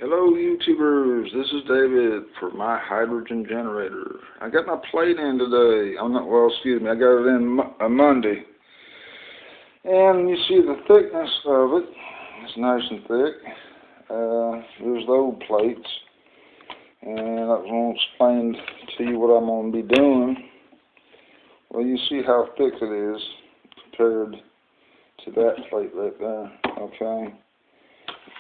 Hello YouTubers, this is David for my hydrogen generator. I got my plate in today. I got it in Monday. And you see the thickness of it. It's nice and thick. There's the old plates. And I was going to explain to you what I'm going to be doing. Well, you see how thick it is compared to that plate right there, okay?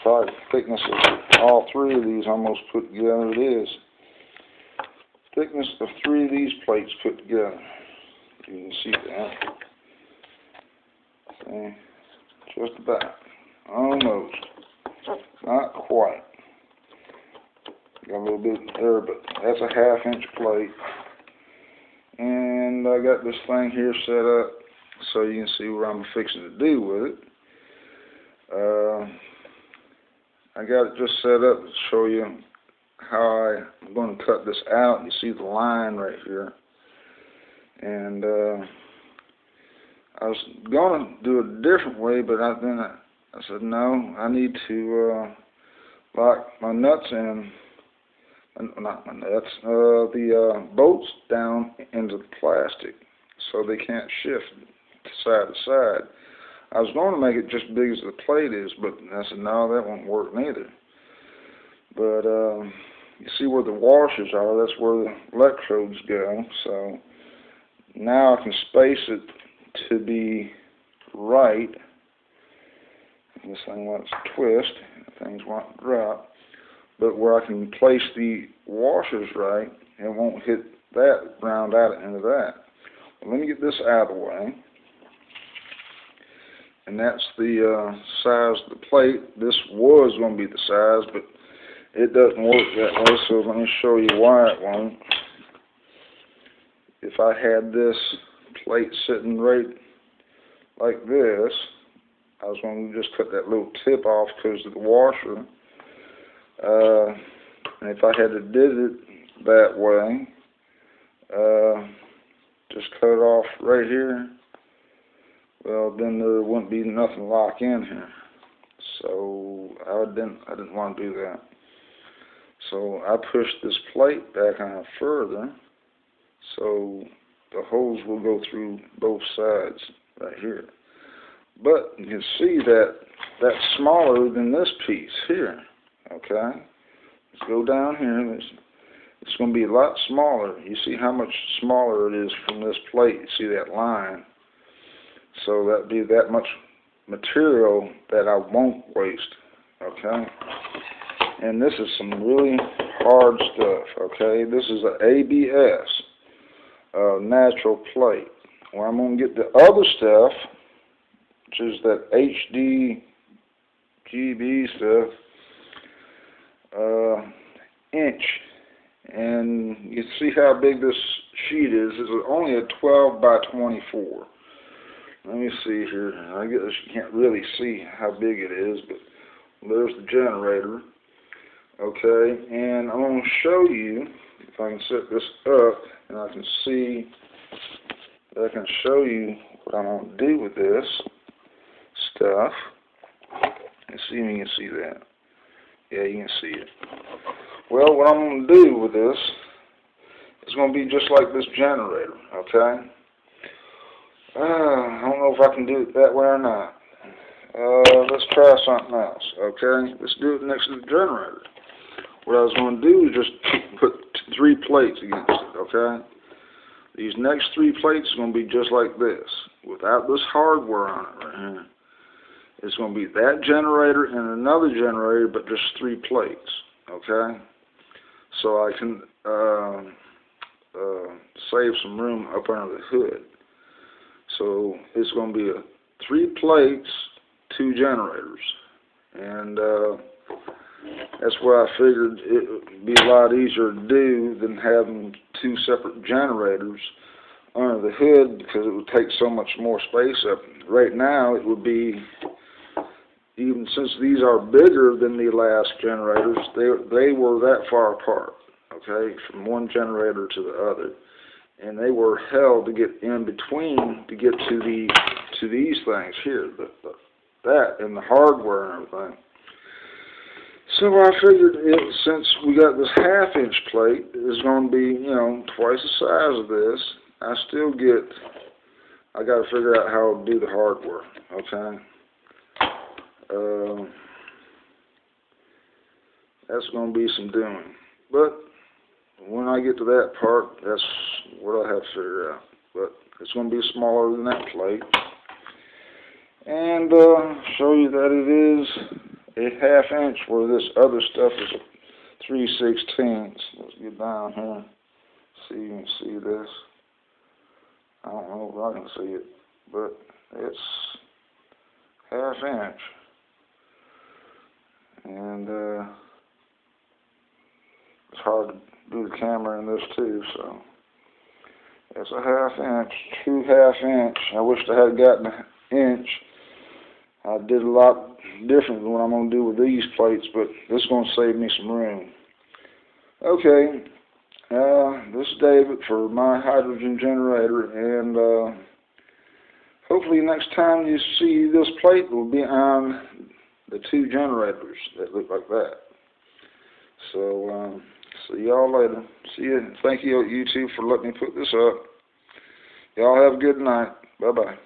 Probably the thickness of all three of these almost put together it is. Thickness of three of these plates put together. You can see that. See? Just about. Almost. Not quite. Got a little bit there, but that's a 1/2 inch plate. And I got this thing here set up so you can see what I'm fixing to do with it. I got it just set up to show you how I'm going to cut this out. You see the line right here. And I was going to do it a different way, but then I said, no, I need to lock my nuts in, not my nuts, the bolts down into the plastic so they can't shift side to side. I was going to make it just as big as the plate is, but I said, no, that won't work neither. But you see where the washers are, that's where the electrodes go. So now I can space it to be right. This thing wants to twist, things want to drop. But where I can place the washers right, it won't hit that, round out into that. Well, let me get this out of the way. And that's the size of the plate. This was going to be the size, but it doesn't work that way, so let me show you why it won't. If I had this plate sitting right like this, I was going to just cut that little tip off because of the washer. And if I had to did it that way, just cut it off right here, well, then there wouldn't be nothing lock in here. So I didn't want to do that. So I pushed this plate back on further, so the holes will go through both sides right here. But you can see that that's smaller than this piece here. Okay, let's go down here. It's going to be a lot smaller. You see how much smaller it is from this plate. You see that line. So that'd be that much material that I won't waste, okay? And this is some really hard stuff, okay? This is an ABS, natural plate. Well, I'm going to get the other stuff, which is that HDGB stuff, inch. And you see how big this sheet is. It's only a 12 by 24. Let me see here. I guess you can't really see how big it is, but there's the generator. Okay, and I'm going to show you, if I can set this up, and I can see, I can show you what I'm going to do with this stuff. And see if you can see that. Yeah, you can see it. Well, what I'm going to do with this is going to be just like this generator, okay? I don't know if I can do it that way or not. Let's try something else, okay? Let's do it next to the generator. What I was going to do is just put 3 plates against it, okay? These next 3 plates are going to be just like this, without this hardware on it right here. It's going to be that generator and another generator, but just 3 plates, okay? So I can save some room up under the hood. So it's going to be 3 plates, 2 generators, and that's why I figured it would be a lot easier to do than having 2 separate generators under the hood, because it would take so much more space up. Right now it would be, even since these are bigger than the last generators, they were that far apart, okay, from one generator to the other. And they were held to get in between to get to these things here, that and the hardware and everything. So I figured since we got this half-inch plate, it's going to be, twice the size of this. I got to figure out how to do the hardware, okay? That's going to be some doing. But when I get to that part, that's what I have to figure out. But it's going to be smaller than that plate. And show you that it is a half-inch where this other stuff is a 3/16. Let's get down here. See, you can see this. I don't know if I can see it, but it's half-inch. And it's hard to do the camera in this too, so it's a half-inch, true half-inch. I wish I had gotten an inch. I did a lot different than what I'm going to do with these plates, but this is going to save me some room. Okay, this is David for my hydrogen generator, and hopefully next time you see this plate will be on the two generators that look like that. So, see y'all later. See you. Thank you, YouTube, for letting me put this up. Y'all have a good night. Bye-bye.